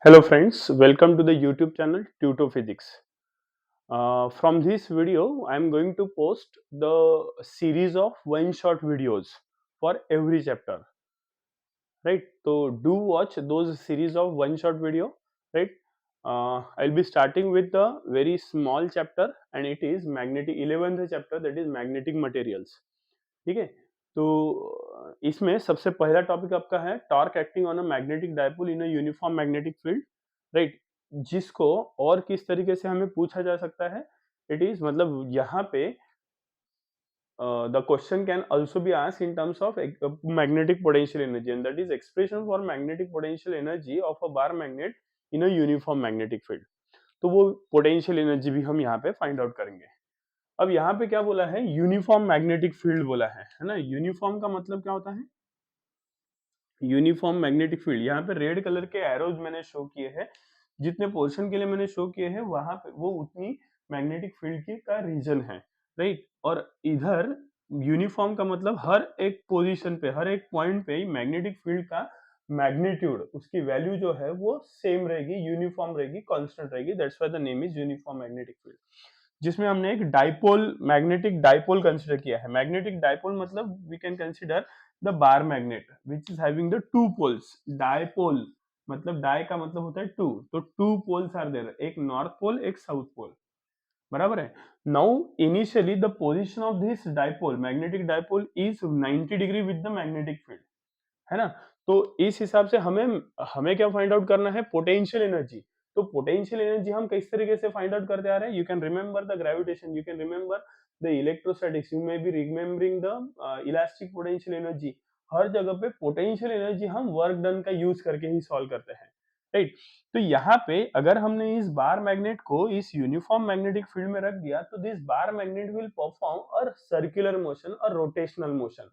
Hello friends, welcome to the YouTube channel Tuto Physics. From this video, I am going to post the series of one-shot videos for every chapter, right? So do watch those series of one-shot video, right? I'll be starting with the very small chapter, and it is magnetic 11th chapter, that is magnetic materials. ठीक है, तो इसमें सबसे पहला topic आपका है torque acting on a magnetic dipole in a uniform magnetic field, right? जिसको और किस तरीके से हमें पूछा जा सकता है, इट इज मतलब यहाँ पे the question can also be asked in terms of magnetic potential energy and that is expression for magnetic potential energy of a bar magnet in a uniform magnetic field. तो वो potential energy भी हम यहाँ पे find out करेंगे। अब यहाँ पे क्या बोला है, यूनिफॉर्म मैग्नेटिक फील्ड बोला है ना। यूनिफॉर्म का मतलब क्या होता है? यूनिफॉर्म मैग्नेटिक फील्ड, यहाँ पे रेड कलर के एरोज मैंने शो किए हैं, जितने पोर्शन के लिए मैंने शो किए हैं वहां पे वो उतनी मैग्नेटिक फील्ड की का रीजन है, राइट? और इधर यूनिफॉर्म का मतलब हर एक पोजीशन पे, हर एक पॉइंट पे मैग्नेटिक फील्ड का मैग्नीट्यूड, उसकी वैल्यू जो है वो सेम रहेगी, यूनिफॉर्म रहेगी, कांस्टेंट रहेगी। That's why the name is uniform magnetic field. जिसमें हमने एक डाइपोल, मैग्नेटिक डाइपोल कंसीडर किया है। मैग्नेटिक डाइपोल मतलब we can consider the bar magnet which is having the two poles. Dipole मतलब डाई का मतलब होता है टू, तो टू पोल्स आर देयर, एक नॉर्थ पोल एक साउथ पोल, बराबर है। Now initially the position of this dipole, magnetic dipole is 90 degree with the magnetic field, है ना। तो इस हिसाब से हमें हमें क्या फाइंड आउट करना है, पोटेंशियल एनर्जी। तो पोटेंशियल एनर्जी हम किस तरीके से फाइंड आउट करते आ रहे हैं, you can remember the gravitation, you can remember the electrostatics, you may be remembering the elastic potential energy. हर जगह पे पोटेंशियल एनर्जी हम वर्क डन का यूज करके ही सॉल्व करते हैं, राइट? तो यहाँ पे अगर हमने इस बार मैग्नेट को इस यूनिफॉर्म मैग्नेटिक फील्ड में रख दिया, तो this bar magnet will perform a circular motion और रोटेशनल मोशन,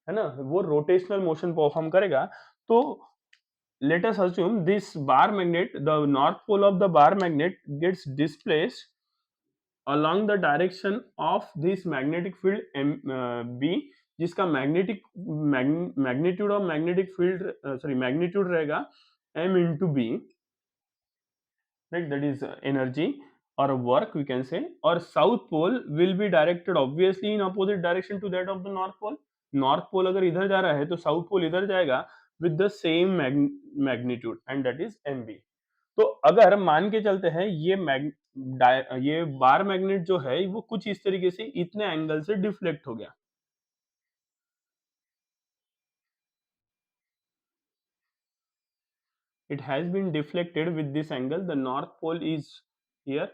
है ना। वो रोटेशनल मोशन परफॉर्म करेगा। तो let us assume this bar magnet, the north pole of the bar magnet gets displaced along the direction of this magnetic field B, जिसका magnitude of magnetic field sorry magnitude रहेगा m into B, right? That is energy or work we can say. Or south pole will be directed obviously in opposite direction to that of the north pole. North pole अगर इधर जा रहा है तो south pole इधर जाएगा with the same magnitude and that is M B. तो अगर मान के चलते हैं ये बार मैग्नेट जो है वो कुछ इस तरीके से इतने एंगल से डिफ्लेक्ट हो गया, it has been deflected with this angle. The north pole is here,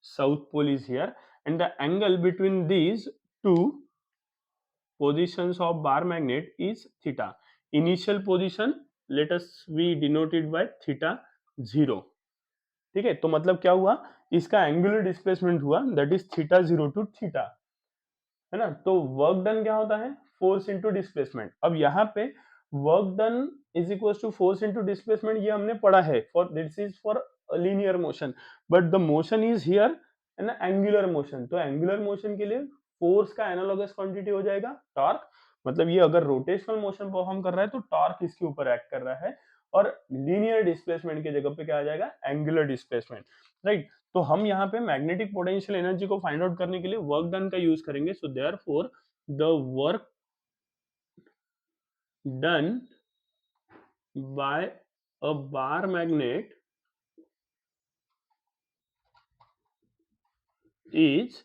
south pole is here, and the angle between these two positions of bar magnet is theta. Initial position let us we denote it by theta 0, ठीक है। तो मतलब क्या हुआ, इसका angular displacement हुआ that is theta 0 to theta, है ना। तो वर्क डन क्या होता है, फोर्स इनटू डिस्प्लेसमेंट। अब यहाँ पे work done is equal to force into displacement, ये हमने पढ़ा है for this is for linear motion, but the motion is here an angular motion. तो एंगुलर मोशन के लिए फोर्स का एनालॉगस क्वांटिटी हो जाएगा टॉर्क। मतलब ये अगर रोटेशनल मोशन परफॉर्म कर रहा है तो टॉर्क इसके ऊपर एक्ट कर रहा है, और लीनियर डिस्प्लेसमेंट की जगह पे क्या आ जाएगा, एंगुलर डिस्प्लेसमेंट, राइट। तो हम यहाँ पे मैग्नेटिक पोटेंशियल एनर्जी को फाइंड आउट करने के लिए वर्क डन का यूज करेंगे। So therefore the work done by a bar magnet is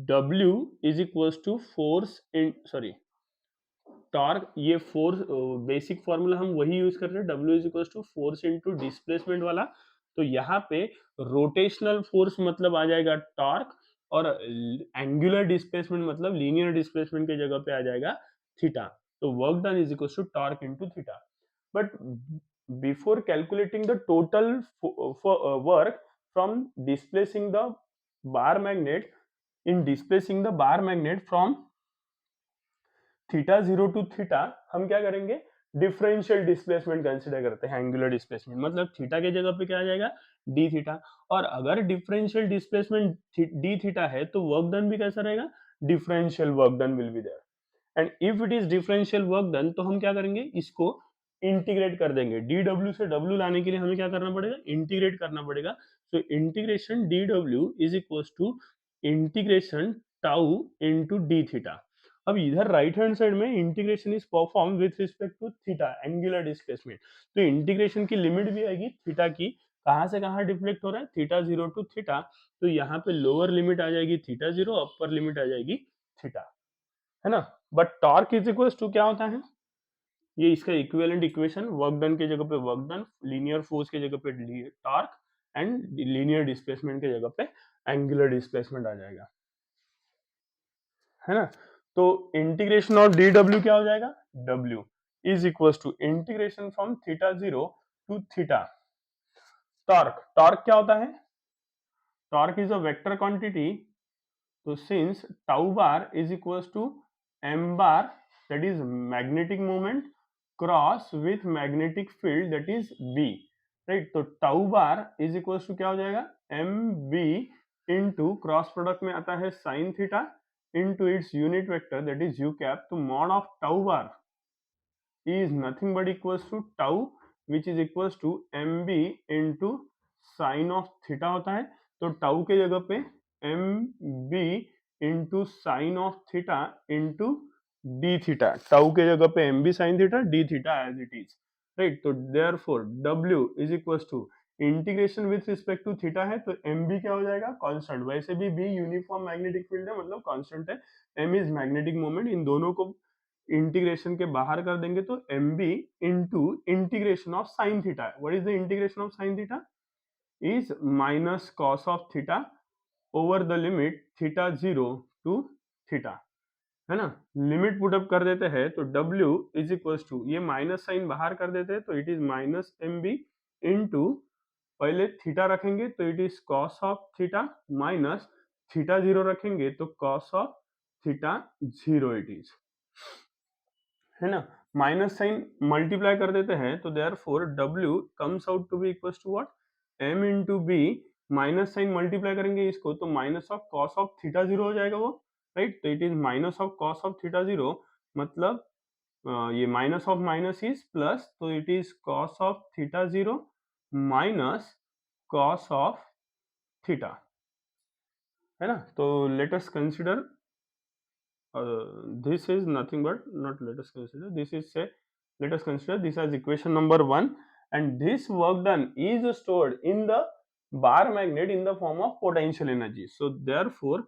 W is equals to force in sorry torque. ये फोर्स बेसिक फॉर्मूला हम वही यूज कर रहे हैं, W is equals to force into displacement वाला। तो यहाँ पे रोटेशनल फोर्स मतलब आ जाएगा टॉर्क, और एंगुलर डिस्प्लेसमेंट मतलब लीनियर डिस्प्लेसमेंट की जगह पे आ जाएगा थीटा। तो work done is equals to torque into theta. But before calculating the total work from displacing the bar magnet, in displacing the bar magnet from theta 0 to theta, हम क्या करेंगे, differential displacement consider करते हैं। Angular displacement मतलब theta के जगह पे क्या आ जाएगा, डी थीटा। और अगर डिफरेंशियल डिस्प्लेसमेंट डी थीटा है तो वर्क डन भी कैसा रहेगा, differential work done will be there. And if it is differential work done तो हम क्या करेंगे, इसको इंटीग्रेट कर देंगे। dw से w लाने के लिए हमें क्या करना पड़ेगा, इंटीग्रेट करना पड़ेगा। तो integration dw is equal to integration tau into d theta. अब इधर राइट हैंड साइड में integration is perform with respect to theta angular displacement. तो इंटीग्रेशन की लिमिट भी आएगी थीटा की, कहां से कहां डिफ्लेक्ट हो रहा है, थीटा जीरो टू थीटा। तो यहाँ पे लोअर लिमिट आ जाएगी थीटा जीरो, अपर लिमिट आ जाएगी थीटा, है ना। But torque is equal to क्या होता है, ये इसका इक्विवेलेंट इक्वेशन, वर्क डन के जगह पे वर्क डन, लीनियर फोर्स के जगह पे टॉर्क एंड लीनियर डिस्प्लेसमेंट के जगह पे एंगुलर डिस्प्लेसमेंट आ जाएगा, है ना। तो इंटीग्रेशन ऑफ डी डब्ल्यू क्या हो जाएगा, W is equal to integration from theta zero to theta. Torque, torque क्या होता है, torque is a vector quantity. तो since tau bar is equal to M bar, that is magnetic moment cross with magnetic field that is B, right. तो tau bar is equal to क्या हो जाएगा, M B into cross product में आता है sine theta into its unit vector that is u cap. तो mod of tau bar is nothing but equals to tau which is equals to mb into sin of theta होता है। तो tau के जगह पे mb into sin of theta into d theta, tau के जगह पे mb sin theta d theta as it is, right। तो therefore w is equals to integration with respect to theta है, तो एम बी क्या हो जाएगा, कांस्टेंट। वैसे भी बी यूनिफॉर्म मैग्नेटिक फील्ड है, मतलब कांस्टेंट है। एम इज मैग्नेटिक मोमेंट, इन दोनों को इंटीग्रेशन के बाहर कर देंगे तो M B into integration of sine theta. What is the integration of sine theta, is minus cos of theta over the limit theta zero to theta, है ना। लिमिट पुटअप कर देते हैं तो w इज इक्वल टू, ये minus sign बाहर कर देते हैं तो it is minus M B into, पहले थीटा रखेंगे तो it is cos of theta minus theta zero रखेंगे तो cos of theta zero it is, है ना। माइनस साइन मल्टीप्लाई कर देते हैं तो therefore w comes out to be equal to what, m into B, minus sign multiply करेंगे इसको तो minus of cos of theta zero हो जाएगा वो, राइट। तो it is minus of cos of theta zero, मतलब ये minus of minus is plus, तो it is cos of theta zero minus cos of theta, है ना। तो let us consider this is nothing but, not let us consider, this is say, let us consider this as equation number 1, and this work done is stored in the bar magnet in the form of potential energy. So therefore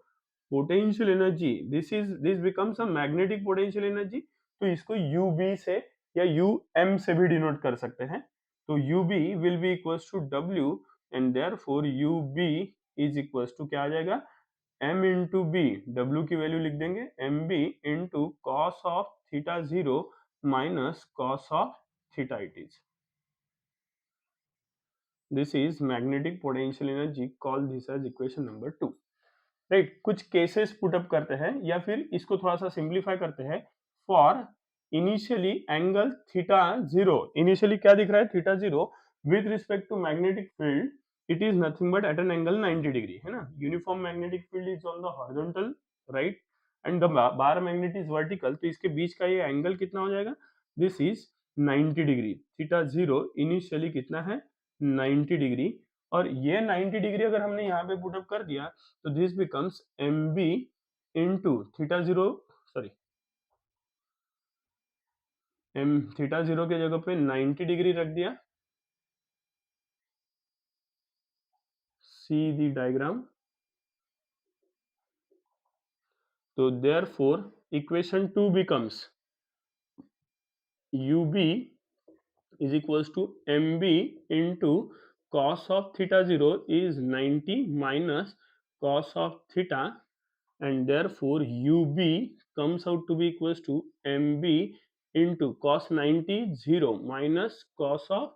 potential energy, this becomes a magnetic potential energy। तो इसको ub से या um से भी denote कर सकते हैं। तो ub will be equals to w and therefore ub is equals to क्या आ जाएगा, m इंटू बी, डब्ल्यू की वैल्यू लिख देंगे M B into cos of theta zero minus cos of theta it is. This is magnetic potential energy, call this as equation number 2, right. कुछ cases put up करते हैं या फिर इसको थोड़ा सा सिंप्लीफाई करते हैं। For initially angle theta zero, initially क्या दिख रहा है, theta zero with respect to magnetic field it is nothing but at an angle 90 degree, है ना। Uniform magnetic field is on the horizontal, right, and the bar magnet is vertical, तो इसके बीच का ये एंगल कितना हो जाएगा, this is 90 degree. Theta zero initially कितना है, 90 डिग्री, और ये 90 डिग्री अगर हमने यहाँ पे पुटअप कर दिया तो this becomes M B into theta zero, sorry M theta zero के जगह पे 90 डिग्री रख दिया, see the diagram। So therefore equation 2 becomes ub is equals to mb into cos of theta 0 is 90 minus cos of theta, and therefore ub comes out to be equals to mb into cos 90 0 minus cos of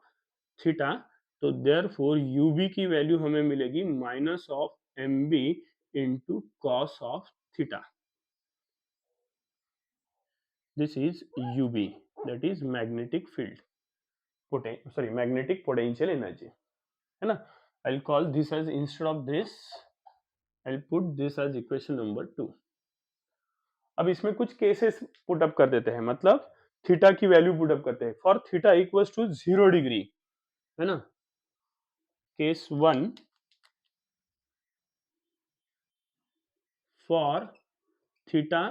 theta। तो therefore ub की value हमें मिलेगी minus of mb into cos of theta। This is UB, that is magnetic field, magnetic potential energy, है ना। I'll call this as, instead of this I'll put this as equation number 2। अब इसमें कुछ cases put up कर देते हैं, मतलब theta की वैल्यू पुटअप करते हैं। For theta equals to 0 degree, है ना, case 1 for theta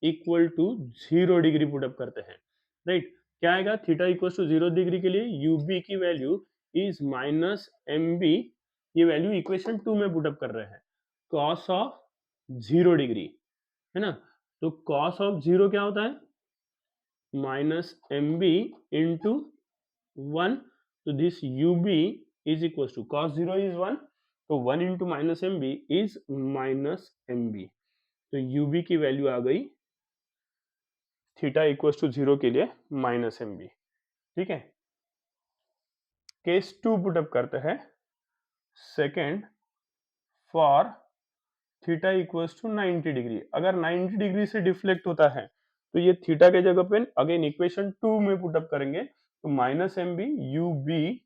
equal to 0 degree put up करते हैं, राइट। क्या आएगा थीटा इक्वल टू 0 डिग्री के लिए, यूबी की value is minus M B, ये वैल्यू इक्वेशन 2 में पुटअप कर रहे हैं, कॉस ऑफ 0 डिग्री, है ना। तो कॉस ऑफ 0 क्या होता है, माइनस एम बी इंटू 1, तो this ub is equal to cos 0 is 1, तो 1 into minus M B is minus M B, तो ub की वैल्यू आ गई थीटा इक्वल टू 0 के लिए माइनस एम बी, ठीक है। केस 2 पुटअप करते हैं, second for theta equals to 90 degree, अगर 90 डिग्री से डिफ्लेक्ट होता है तो ये थीटा के जगह पे अगेन इक्वेशन 2 में पुटअप करेंगे, तो minus M B U B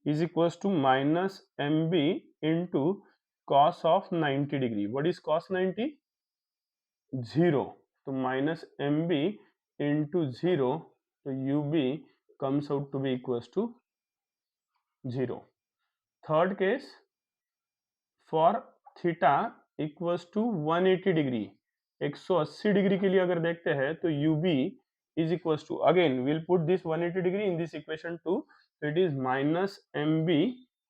is equals to minus mb into cos of 90 degree. What is cos 90? 0. तो minus mb into 0, तो ub comes out to be equals to 0. Third case, for theta equals to 180 degree, 180 degree के लिए अगर देखते हैं तो ub is equals to, again we'll put this 180 degree in this equation 2, so it is minus mb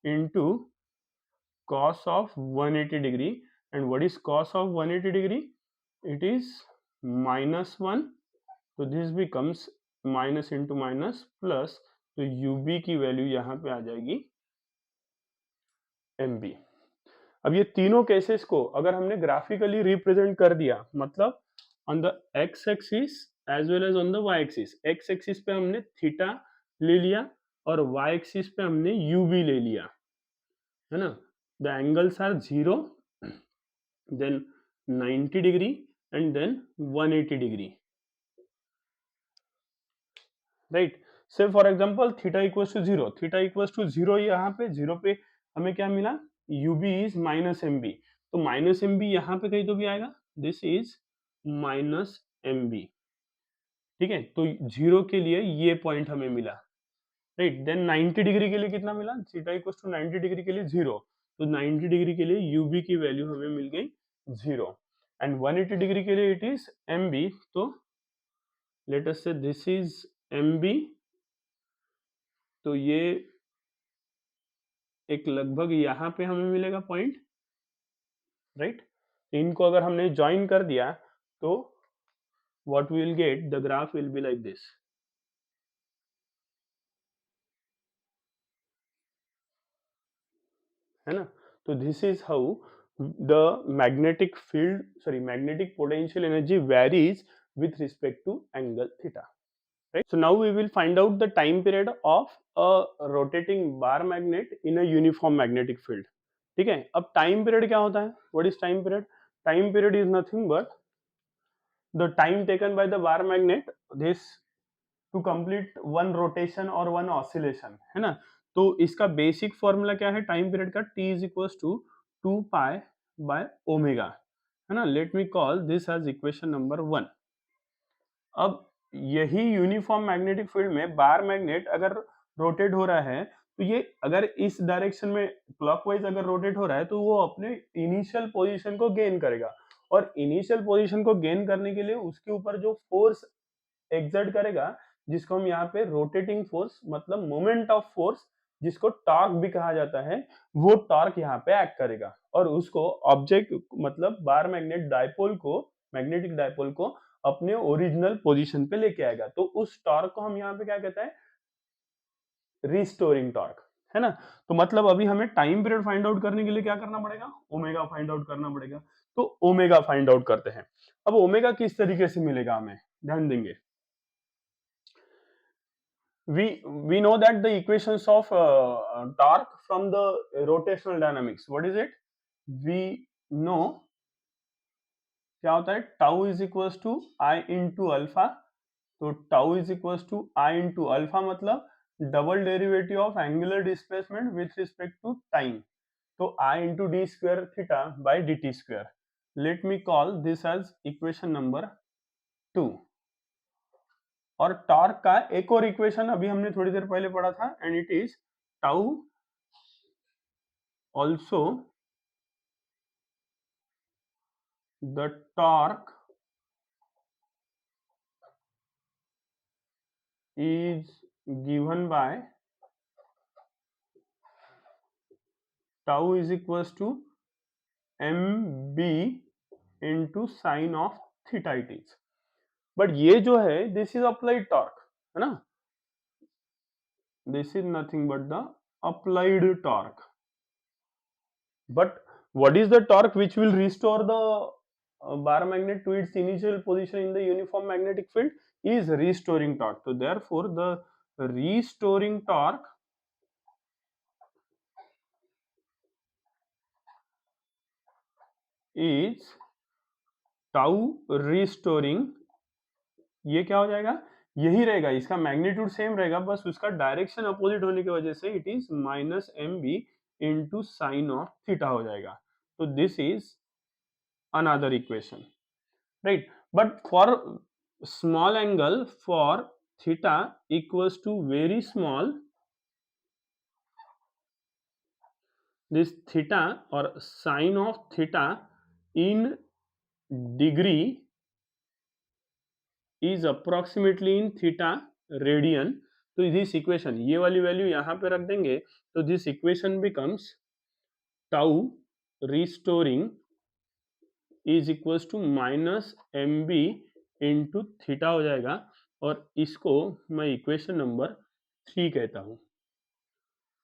into cos of 180 degree, and what is cos of 180 degree, it is minus 1, तो this becomes minus into minus plus, तो ub की value यहाँ पे आ जाएगी mb। अब ये तीनों cases को अगर हमने ग्राफिकली रिप्रेजेंट कर दिया, मतलब on the X axis as well as on the Y axis, X axis पे हमने थीटा ले लिया और वाई एक्सिस पे हमने ub ले लिया, है ना। The angles are 0, then 90 degree and then 180 degree, right। say for example theta equals to 0, theta equals to 0, यहाँ पे 0 पे हमें क्या मिला, ub is minus mb, तो minus mb यहाँ पे कहीं तो भी आएगा, this is minus mb, ठीक है। तो 0 के लिए ये पॉइंट हमें मिला, राइट। देन 90 डिग्री के लिए कितना मिला, थीटा इक्वल्स टू 90 डिग्री के लिए 0, तो 90 डिग्री के लिए ub की वैल्यू हमें मिल गई 0, एंड 180 डिग्री के लिए इट इज mb, तो लेट अस से दिस इज mb, तो ये एक लगभग यहाँ पे हमें मिलेगा पॉइंट, राइट। इनको अगर हमने ज्वाइन कर दिया तो what we will get, the graph will be like this, है ना। तो this is how the magnetic field, sorry magnetic potential energy varies with respect to angle theta, right। So now we will find out the time period of a rotating bar magnet in a uniform magnetic field, ठीक है। अब time period क्या होता है, what is time period, time period is nothing but the time taken by the bar magnet this to complete one rotation or one oscillation, है ना। तो इसका बेसिक फॉर्मूला क्या है टाइम पीरियड का, t is equals to 2 pi by omega, है ना। Let me call this as equation number 1। अब यही यूनिफॉर्म मैग्नेटिक फील्ड में बार मैग्नेट अगर रोटेट हो रहा है, तो ये अगर इस डायरेक्शन में क्लॉकवाइज अगर रोटेट हो रहा है तो वो अपने इनिशियल पोजीशन को गेन करेगा, और इनिशियल पोजीशन को गेन करने के लिए उसके ऊपर जो फोर्स एक्सर्ट करेगा, जिसको हम यहाँ पे रोटेटिंग फोर्स मतलब मोमेंट ऑफ फोर्स, जिसको टॉर्क भी कहा जाता है, वो टॉर्क यहाँ पे एक्ट करेगा और उसको ऑब्जेक्ट मतलब बार मैग्नेट डायपोल को, मैग्नेटिक डायपोल को अपने ओरिजिनल पोजीशन पे लेके आएगा। तो उस टॉर्क को हम यहाँ पे क्या कहते हैं, रिस्टोरिंग टॉर्क, है ना। तो मतलब अभी हमें टाइम पीरियड फाइंड आउट करने के लिए क्या करना पड़ेगा, ओमेगा फाइंड आउट करना पड़ेगा। तो ओमेगा फाइंड आउट करते हैं। अब ओमेगा किस तरीके से मिलेगा हमें, ध्यान देंगे। we know that the equations of torque from the rotational dynamics, what is it, we know क्या होता है, tau is equals to I into alpha, तो tau is equals to I into alpha मतलब double derivative of angular displacement with respect to time, तो I into d square theta by d t square. Let me call this as equation number 2। और torque का एक और equation अभी हमने थोड़ी देर पहले पढ़ा था, and it is tau also the torque is given by tau is equals to mb into sin of theta it is. But ये जो है दिस इज अप्लाइड टॉर्क, है ना, this is nothing but the applied torque. But what is the torque which will restore the bar magnet to its initial position in the uniform magnetic field? Is restoring torque. So therefore the restoring torque is tau restoring, ये क्या हो जाएगा, यही रहेगा, इसका magnitude same रहेगा, बस उसका डायरेक्शन अपोजिट होने की वजह से it is minus M B into sine of theta हो जाएगा. तो this is another equation, right. But for small angle, for theta equals to very small, this theta or sine of theta in degree is approximately in theta radian. तो this equation, ये वाली value यहाँ पे रख देंगे, तो this equation becomes tau restoring is equals to minus M B into theta हो जाएगा, और इसको मैं इक्वेशन नंबर 3 कहता हूँ,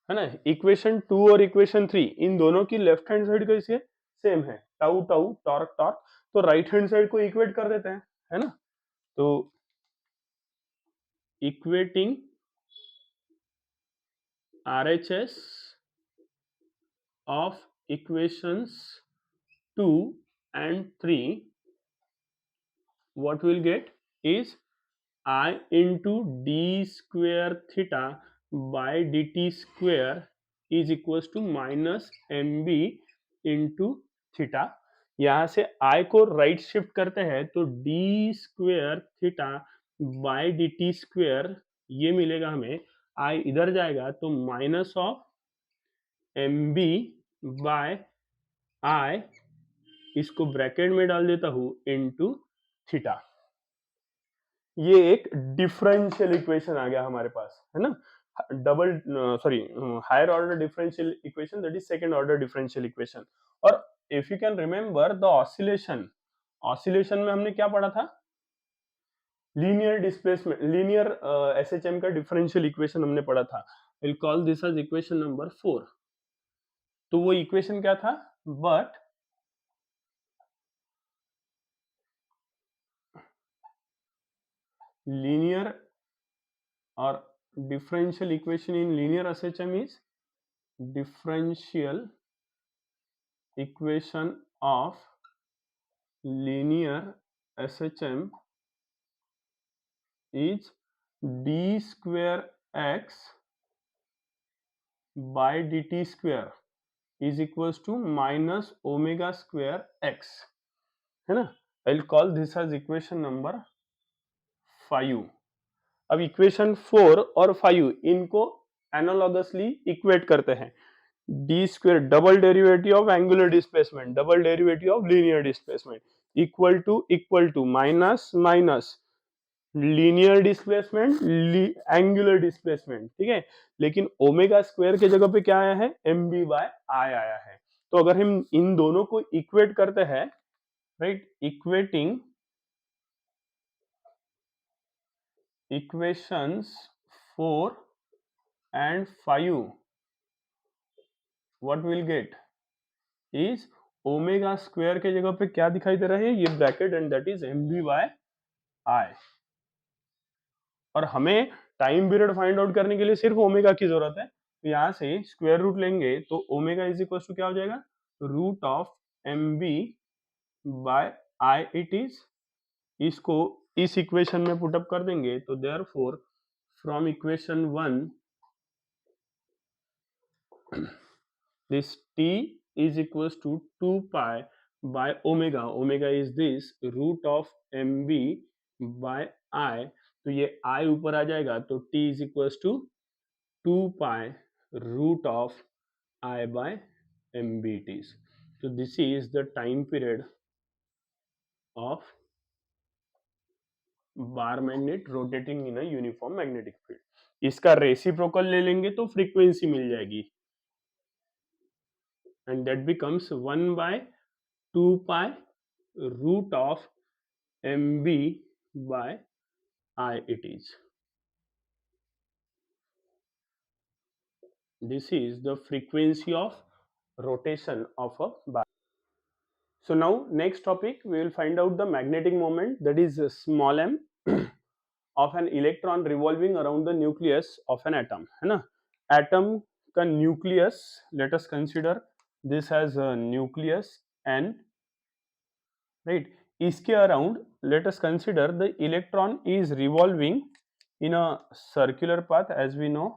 है ना. इक्वेशन 2 और इक्वेशन 3 इन दोनों की लेफ्ट हैंड साइड कैसी है, सेम है, टाउ टाउ टॉर्क टॉर्क, तो राइट हैंड साइड को इक्वेट कर देते हैं, है ना. तो equating RHS of equations 2 and 3, what we'll get is I into d square theta by dt square is equals to minus mb into theta. यहाँ से I को राइट शिफ्ट करते हैं तो d square theta by dt square ये मिलेगा हमें, I इधर जाएगा तो minus of mb by I, इसको ब्रैकेट में डाल देता हूं इनटू थीटा. ये एक डिफरेंशियल इक्वेशन आ गया हमारे पास, है ना, double sorry higher order differential equation, that is second order differential equation. और if you can remember the oscillation, oscillation में हमने क्या पढ़ा था, लीनियर डिस्प्लेसमेंट, लीनियर एसएचएम का डिफरेंशियल इक्वेशन हमने पढ़ा था. Will call this as equation number 4. तो वो इक्वेशन क्या था, but linear or differential equation in linear SHM is differential equation of linear SHM is d square x by dt square is equals to minus omega square x, है ना. I'll call this as equation number 5. अब equation 4 और 5 इनको एनालॉगसली equate करते हैं. D square double derivative of angular displacement, double derivative of linear displacement equal to minus minus linear displacement angular displacement, ठीक है. लेकिन ओमेगा स्क्वायर के जगह पे क्या आया है, एम बी बाय आई आया है. तो अगर हम इन दोनों को इक्वेट करते हैं, right, equating equations 4 and 5, what we'll get is omega square के जगह पे क्या दिखाई दे रहा है, ये bracket, and that is M B by I. और हमें टाइम पीरियड फाइंड आउट करने के लिए सिर्फ ओमेगा की जरूरत है, तो यहाँ से स्क्वायर रूट लेंगे तो ओमेगा इज इक्वल टू क्या हो जाएगा, root of M B by I it is. इसको इस इक्वेशन में पुटअप कर देंगे तो therefore from equation 1 this t is equals to 2 pi by omega, omega is this root of mb by I. तो ये I ऊपर आ जाएगा, तो T is equal to 2 pi root of I by MBTs. So this is the time period of bar magnet rotating in a uniform magnetic field. इसका reciprocal ले लेंगे तो फ्रीक्वेंसी मिल जाएगी, and that becomes 1 by 2 pi root of MB by I it is. This is the frequency of rotation of a bar. So now next topic we will find out the magnetic moment, that is small m of an electron revolving around the nucleus of an atom, है ना। atom का nucleus, let us consider this as a nucleus n, right। इसके around let us consider the electron is revolving in a circular path as we know।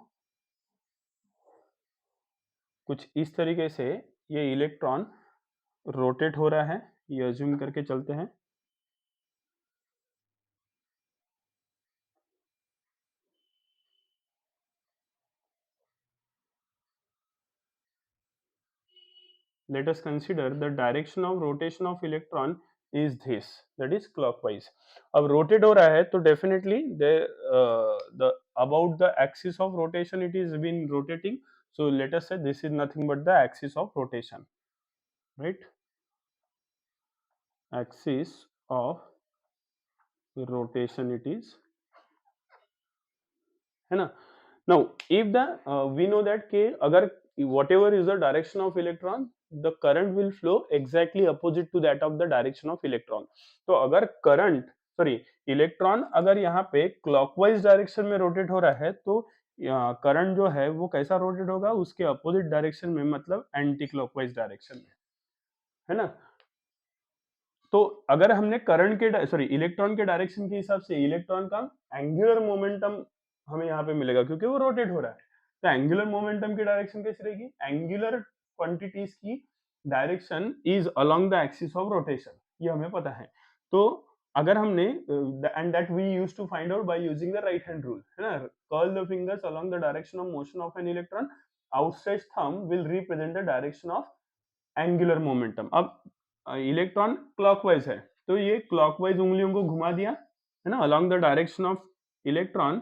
कुछ इस तरीके से ये electron rotate हो रहा है, ये अज्यूम करके चलते हैं। Let us consider the direction of rotation of electron is this, that is clockwise। अब rotate हो रहा है तो definitely the about the axis of rotation it is been rotating, so let us say this is nothing but the axis of rotation, right। axis of rotation it is, है ना। now if the we know that कि अगर whatever is the direction of electron, the current will flow exactly opposite to that of the direction of electron। तो अगर current sorry electron अगर यहाँ पे clockwise direction में रोटेट हो रहा है तो करंट जो है वो कैसा रोटेट होगा, उसके अपोजिट डायरेक्शन में, मतलब एंटी क्लॉकवाइज डायरेक्शन में, है ना। तो अगर हमने करंट के सॉरी इलेक्ट्रॉन के डायरेक्शन के हिसाब से इलेक्ट्रॉन का एंगुलर मोमेंटम हमें यहाँ पे मिलेगा क्योंकि वो रोटेट हो रहा है, तो एंगुलर मोमेंटम की डायरेक्शन कैसी रहेगी, एंगुलर क्वांटिटीज की direction is along the axis of rotation, ये हमें पता है। तो अगर हमने and that we used to find out by using the right hand rule, है ना। Curl the fingers along the direction of motion of an electron, outstretched thumb will represent the direction of angular momentum. अब electron clockwise है तो ये clockwise उंगलियों को घुमा दिया, है ना, along the direction of electron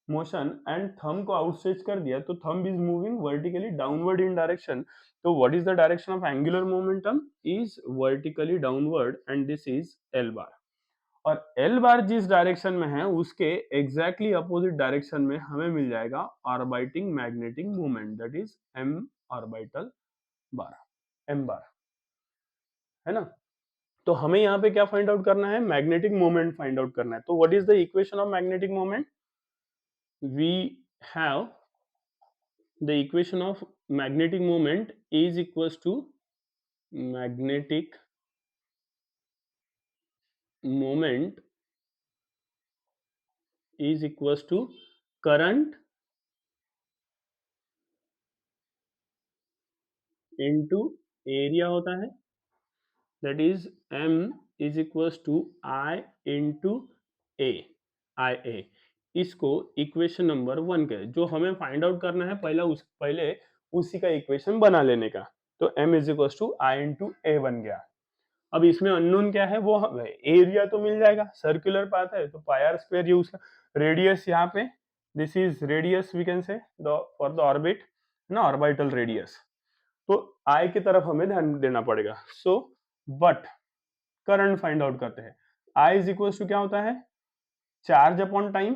motion, and thumb को आउटस्ट्रेच कर दिया, तो thumb is moving vertically downward in direction. तो what is the direction of angular momentum is vertically downward, and this is L bar. और L बार जिस direction में है उसके एग्जैक्टली अपोजिट डायरेक्शन में हमें मिल जाएगा orbiting magnetic moment, that is M orbital bar, M bar, है ना। तो हमें यहाँ पे क्या फाइंड आउट करना है, मैग्नेटिक मोमेंट फाइंड आउट करना है। तो what is the equation of magnetic moment, we have the equation of magnetic moment is equals to magnetic moment is equals to current into area होता है, that is m is equals to I into A, I A. इसको equation number 1 के जो हमें find out करना है पहले उसी का इक्वेशन बना लेने का। तो m is equals to I into A बन गया। अब इसमें अननोन क्या है, वो एरिया तो मिल जाएगा, सर्कुलर पाथ है तो पाई आर स्क्वायर यूज का, रेडियस यहाँ पे this is radius we can say for the orbit ना, ऑर्बिटल रेडियस। तो आई की तरफ हमें ध्यान देना पड़ेगा। So but current find out करते हैं। आई इज इक्वल टू क्या होता है, चार्ज अपॉन टाइम,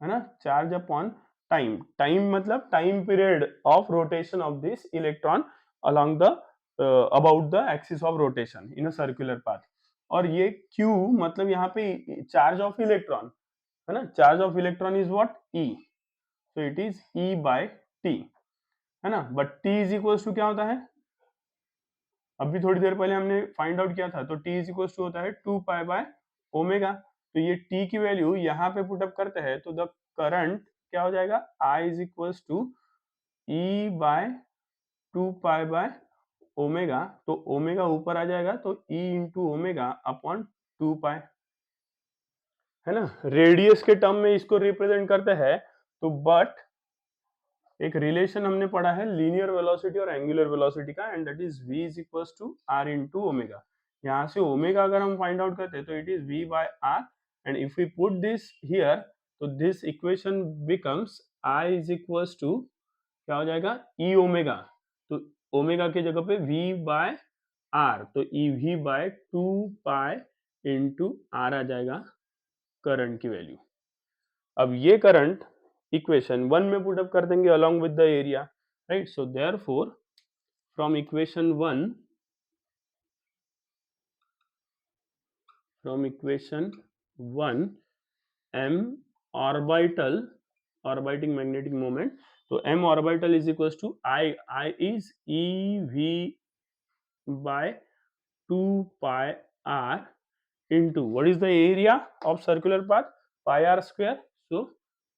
है ना, चार्ज अपॉन टाइम। टाइम मतलब time period of rotation of this electron along the about the axis of rotation in a circular path. और ये Q मतलब यहाँ पे चार्ज ऑफ इलेक्ट्रॉन, है ना, charge of electron is what, E, so it is E by T, है ना। But T is equal to क्या होता है, अभी थोड़ी देर पहले हमने फाइंड आउट किया था, तो T इज इक्वल टू होता है 2 पाई बाय ओमेगा। तो ये T की वैल्यू यहाँ पे पुटअप करते हैं तो द करंट क्या हो जाएगा, I is equal to E by 2 pi by omega. तो ओमेगा ऊपर आ जाएगा तो E into omega upon 2 pi. है ना, रेडियस के टर्म में इसको रिप्रेजेंट करते हैं, तो बट एक रिलेशन हमने पढ़ा है लीनियर वेलोसिटी और एंगुलर वेलोसिटी का, and that is v is equal to r into omega. यहाँ से ओमेगा अगर हम फाइंड आउट करते हैं तो it is v by r, and if we put this here तो this equation becomes i is equal to क्या हो जाएगा e ओमेगा, तो ओमेगा की जगह पे v बाय r, तो e v by 2 pi into r आ जाएगा करंट की वैल्यू। अब ये करंट इक्वेशन 1 में पुट अप कर देंगे along with the area, right. So therefore from equation 1 m orbital orbiting magnetic moment, तो m orbital is equal to I is e v by 2 pi r into what is the area of circular path, pi r square, so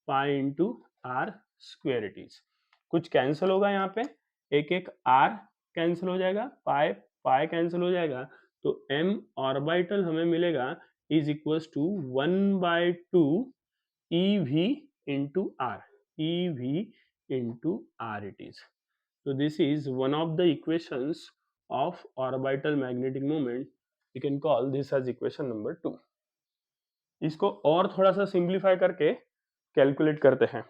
pi into r square it is। कुछ cancel होगा यहाँ पे, एक एक r cancel हो जाएगा, पाई pi cancel हो जाएगा, तो m ऑर्बिटल हमें मिलेगा is equals to 1/2 ev into r, ev into r it is। so this is one of the equations of orbital magnetic moment, you can call this as equation number 2। इसको और थोड़ा सा simplify करके calculate करते हैं।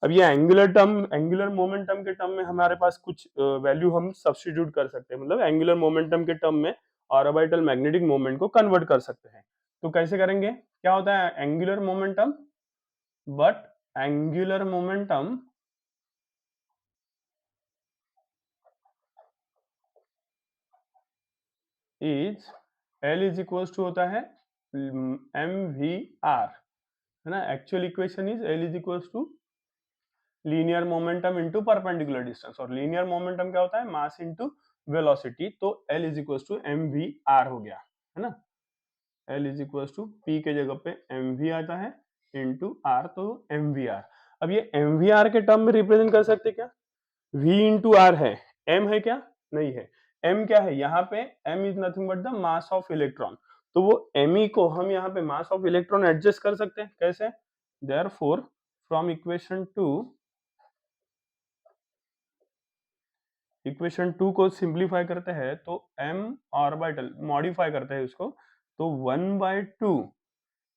अब ये angular momentum के टर्म में हमारे पास कुछ वैल्यू हम सब्स्टिट्यूट कर सकते हैं, मतलब एंगुलर मोमेंटम के टर्म में ऑर्बिटल मैग्नेटिक मोमेंट को कन्वर्ट कर सकते हैं। तो कैसे करेंगे, क्या होता है angular momentum, but angular momentum is L is equal to होता है mvr, है ना। Actual equation is L is equal to linear momentum into perpendicular distance, और लीनियर मोमेंटम क्या होता है मास इनटू वेलोसिटी, तो L is equal to mvr हो गया, है ना। L is equal to p के जगह पे mv आता है इनटू r, तो mvr। अब ये mvr के टर्म में रिप्रेजेंट कर सकते क्या, v इंटू r है, m है क्या, नहीं है। m क्या है यहाँ पे, m is nothing but the mass of electron, तो वो me को हम यहाँ पे मास ऑफ इलेक्ट्रॉन एडजस्ट कर सकते हैं, कैसे, देयरफॉर फ्रॉम इक्वेशन 2 को सिंप्लीफाई करते हैं तो m ऑर्बिटल मॉडिफाई करते हैं उसको, तो 1/2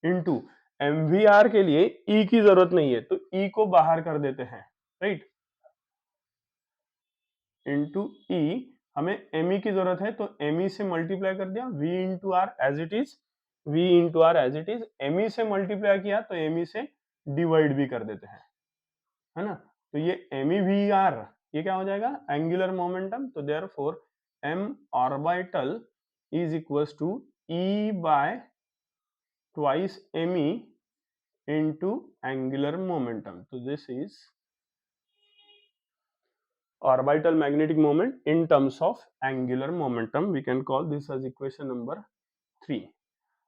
इंटू mvr के लिए e की जरूरत नहीं है, तो e को बाहर कर देते हैं, राइट, इंटू e, हमें me की जरूरत है, तो me से मल्टीप्लाई कर दिया, v into r as it is, v into r as it is, me से मल्टीप्लाई किया तो me से डिवाइड भी कर देते हैं, है ना। तो ये MEVR ये क्या हो जाएगा एंगुलर मोमेंटम, तो therefore m orbital is equals to e by twice me into angular momentum, so this is orbital magnetic moment in terms of angular momentum, we can call this as equation number 3।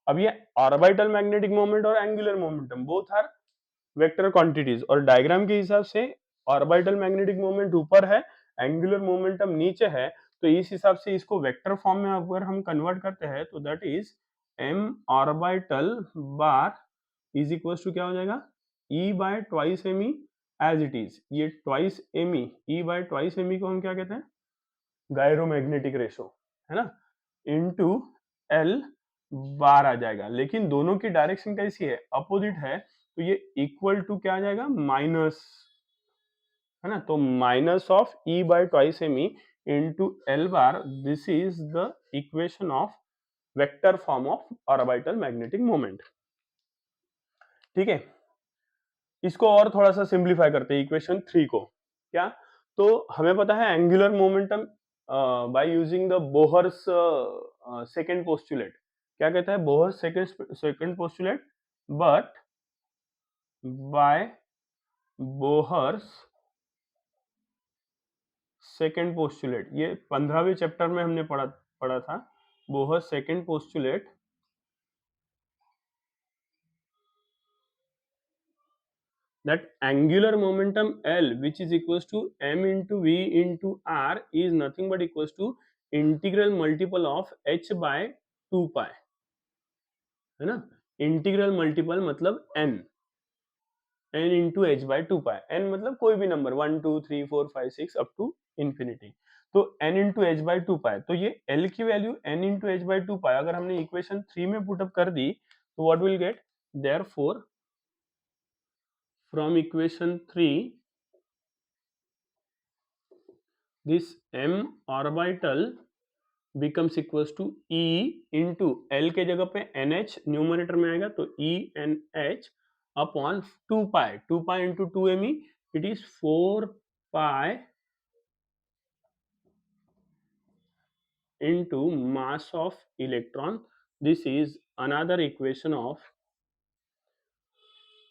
अब ये orbital magnetic moment और angular momentum both are vector quantities, और diagram के हिसाब से orbital magnetic moment ऊपर है, angular momentum नीचे है, तो इस हिसाब से इसको वेक्टर फॉर्म में अगर हम कन्वर्ट करते हैं तो that is m orbital bar is equal to क्या हो जाएगा e by twice me as it is. ये twice me, e by twice me को हम क्या कहते हैं गायरोमैग्नेटिक रेशो, है ना, इनटू l बार आ जाएगा, लेकिन दोनों की डायरेक्शन कैसी है अपोजिट है, तो ये इक्वल टू क्या आ जाएगा माइनस, है ना, तो minus of e by twice me into l bar, this is the equation of vector form of orbital magnetic moment. ठीक है, इसको और थोड़ा सा सिंप्लीफाई करते हैं इक्वेशन 3 को, क्या, तो हमें पता है angular momentum bye using the Bohr's second postulate, क्या कहता है Bohr's second postulate, but by Bohr's second postulate, ये 15वें चैप्टर में हमने पढ़ा था, Bohr's second postulate that angular momentum L which is equals to m into v into r is nothing but equals to integral multiple of h by 2 pi, है ना। Integral multiple मतलब n into H by two pi, N मतलब कोई भी number 1 2 3 4 5 6 up to infinity, तो n into H by two pi, तो ये l की value n into H by two pi अगर हमने इक्वेशन 3 में पुट अप कर दी तो what will get, therefore from equation 3 this m orbital becomes equals to E into L के जगह पे NH न्यूमरेटर में आएगा तो ENH upon 2 pi into 2me, it is 4 pi into mass of electron. This is another equation of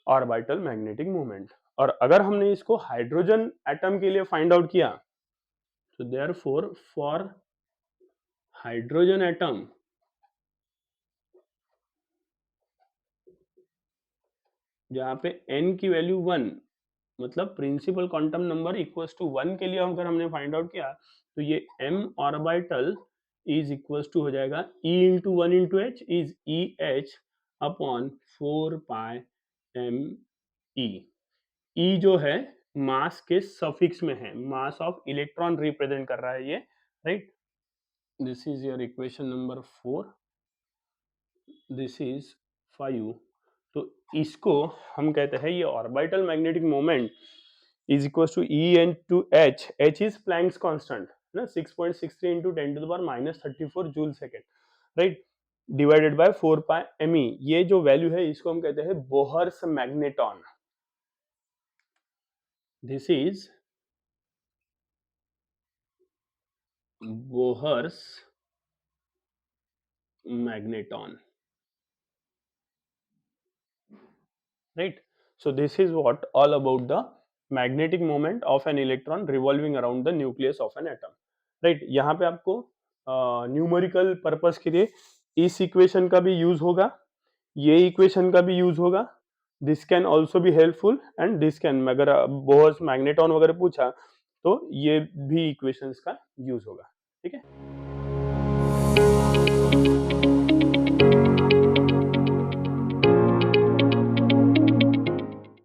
orbital magnetic moment. और अगर हमने इसको हाइड्रोजन एटम के लिए फाइंड आउट किया तो देयरफॉर फॉर हाइड्रोजन एटम जहाँ पे n की वैल्यू 1 मतलब principal quantum number equals to 1 के लिए अगर हमने फाइंड आउट किया तो ये m orbital is equals to हो जाएगा e into 1 into h is e h upon 4 pi m e। e जो है मास के सफिक्स में है, मास ऑफ इलेक्ट्रॉन रिप्रेजेंट कर रहा है ये, right. This is your equation number 4, this is 5। तो इसको हम कहते हैं ये orbital magnetic moment is equal to e n to h, h is Planck's constant ना 6.63 into 10 to the power minus 34 joule second, right, divided by 4 pi m e. ये जो value है इसको हम कहते हैं Bohr's magneton, this is Bohr's magneton, right? So this is what all about the magnetic moment of an electron revolving around the nucleus of an atom, right? यहाँ पे आपको न्यूमेरिकल पर्पस के लिए इस इक्वेशन का भी यूज होगा, ये इक्वेशन का भी यूज होगा, this can also be helpful and this can, अगर बोहर्स मैग्नेटॉन वगैरह पूछा तो ये भी इक्वेशंस का यूज होगा, ठीक है।